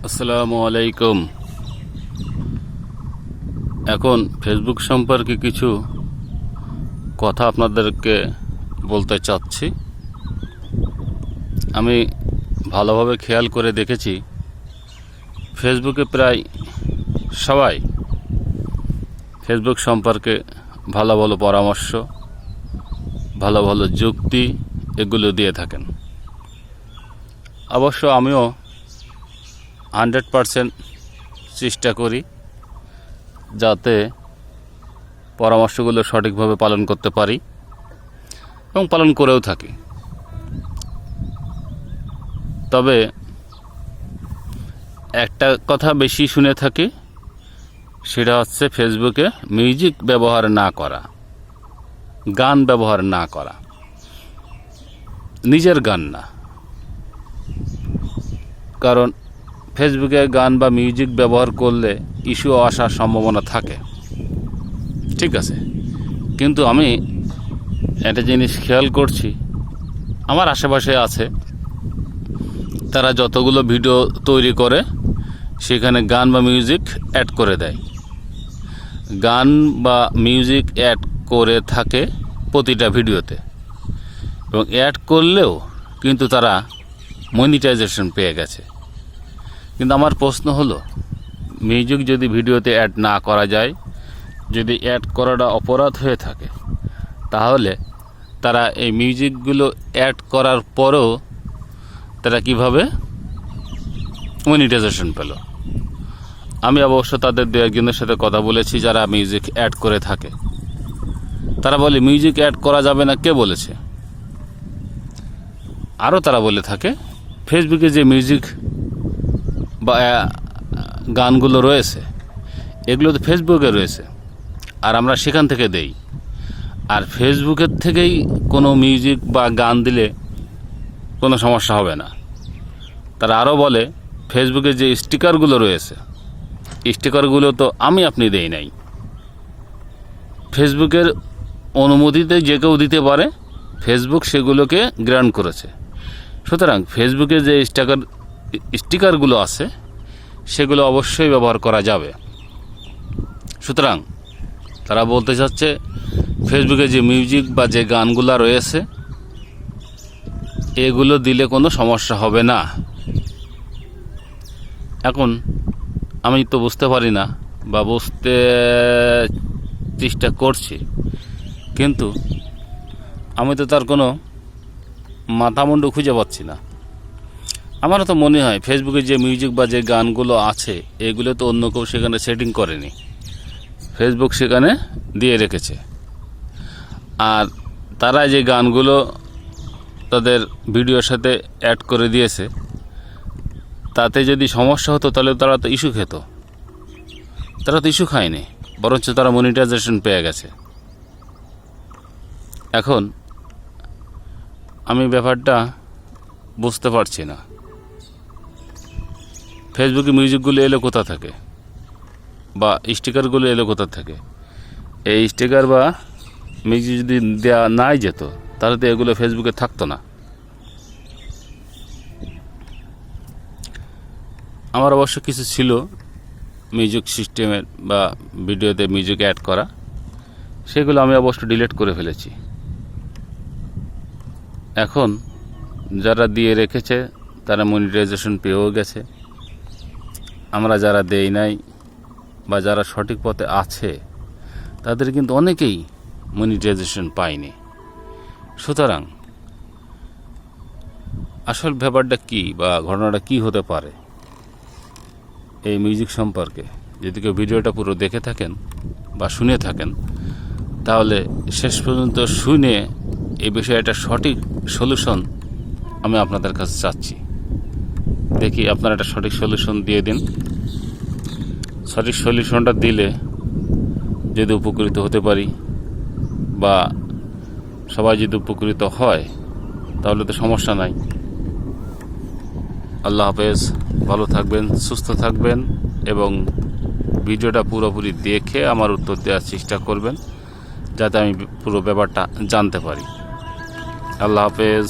আসসালামু আলাইকুম। এখন ফেসবুক সম্পর্কে কিছু কথা আপনাদেরকে বলতে চাচ্ছি। আমি ভালোভাবে খেয়াল করে দেখেছি, ফেসবুকে প্রায় সবাই ফেসবুক সম্পর্কে ভালো ভালো পরামর্শ, ভালো ভালো যুক্তি এগুলো দিয়ে থাকেন। অবশ্য আমিও 100% চেষ্টা করি যাতে পরামর্শগুলো সঠিকভাবে পালন করতে পারি এবং পালন করেও থাকি। তবে একটা কথা বেশি শুনে থাকি, সেটা হচ্ছে ফেসবুকে মিউজিক ব্যবহার না করা, গান ব্যবহার না করা, নিজের গান না। কারণ ফেসবুকে গান বা মিউজিক ব্যবহার করলে ইস্যু আসার সম্ভাবনা থাকে, ঠিক আছে। কিন্তু আমি একটা জিনিস খেয়াল করছি, আমার আশেপাশে আছে, তারা যতগুলো ভিডিও তৈরি করে সেখানে গান বা মিউজিক অ্যাড করে দেয়। গান বা মিউজিক অ্যাড করে থাকে প্রতিটা ভিডিওতে, এবং অ্যাড করলেও কিন্তু তারা মনিটাইজেশন পেয়ে গেছে। কিন্তু আমার প্রশ্ন হলো, মিউজিক যদি ভিডিওতে অ্যাড না করা যায়, যদি অ্যাড করাটা অপরাধ হয়ে থাকে, তাহলে তারা এই মিউজিকগুলো অ্যাড করার পরেও তারা কিভাবে মনিটাইজেশন পেল? আমি অবশ্য তাদের দু একজনের সাথে কথা বলেছি যারা মিউজিক অ্যাড করে থাকে। তারা বলে মিউজিক অ্যাড করা যাবে না, কে বলেছে? আরও তারা বলে থাকে ফেসবুকে যে মিউজিক বা গানগুলো রয়েছে এগুলো তো ফেসবুকে রয়েছে, আর আমরা সেখান থেকে দেই। আর ফেসবুকের থেকেই কোনো মিউজিক বা গান দিলে কোনো সমস্যা হবে না। তারা আরও বলে ফেসবুকে যে স্টিকারগুলো রয়েছে, স্টিকারগুলো তো আমি আপনি দেই নাই, ফেসবুকের অনুমতিতে যে কেউ দিতে পারে, ফেসবুক সেগুলোকে গ্রান্ট করেছে। সুতরাং ফেসবুকে যে স্টিকারগুলো আছে সেগুলো অবশ্যই ব্যবহার করা যাবে। সুতরাং তারা বলতে চাচ্ছে ফেসবুকে যে মিউজিক বা যে গানগুলো রয়েছে এগুলো দিলে কোনো সমস্যা হবে না। এখন আমি তো বুঝতে পারি না, বা বুঝতে চেষ্টা করছি, কিন্তু আমি তো তার কোনো মাথামুন্ডু খুঁজে পাচ্ছি না। আমারও তো মনে হয় ফেসবুকে যে মিউজিক বা যে গানগুলো আছে এগুলো তো অন্য কেউ সেখানে সেটিং করেনি, ফেসবুক সেখানে দিয়ে রেখেছে। আর তারা যে গানগুলো তাদের ভিডিওর সাথে অ্যাড করে দিয়েছে, তাতে যদি সমস্যা হতো তাহলে তারা তো ইস্যু খেত। তারা তো ইস্যু খায়নি, বরঞ্চ তারা মনিটাইজেশন পেয়ে গেছে। এখন আমি ব্যাপারটা বুঝতে পারছি না, ফেসবুকে মিউজিকগুলো এলো কোথা থেকে, বা স্টিকারগুলো এলো কোথা থেকে? এই স্টিকার বা মিউজিক যদি দেওয়া নাই যেত তাহলে তো এগুলো ফেসবুকে থাকতো না। আমার অবশ্য কিছু ছিল মিউজিক সিস্টেমের বা ভিডিওতে মিউজিক অ্যাড করা, সেগুলো আমি অবশ্য ডিলিট করে ফেলেছি। এখন যারা দিয়ে রেখেছে তারা মনিটাইজেশন পেয়েও গেছে, আমরা যারা দেই নাই বা যারা সঠিক পথে আছে তাদের কিন্তু অনেকেই মনিটাইজেশন পায়নি। সুতরাং আসল ব্যাপারটা কি বা ঘটনাটা কি হতে পারে এই মিউজিক সম্পর্কে? যদি কেউ ভিডিওটা পুরো দেখে থাকেন বা শুনে থাকেন, তাহলে শেষ পর্যন্ত শুনে এই বিষয়টা সঠিক সলিউশন আমি আপনাদের কাছে চাচ্ছি। দেখি আপনারা একটা সঠিক সলিউশন দিয়ে দিন। সঠিক সলিউশনটা দিলে যদি উপকৃত হতে পারি বা সবাই যদি উপকৃত হয় তাহলে তো সমস্যা নাই। আল্লাহ হাফেজ, ভালো থাকবেন, সুস্থ থাকবেন, এবং ভিডিওটা পুরোপুরি দেখে আমার উত্তর দেওয়ার চেষ্টা করবেন যাতে আমি পুরো ব্যাপারটা জানতে পারি। আল্লাহ হাফেজ।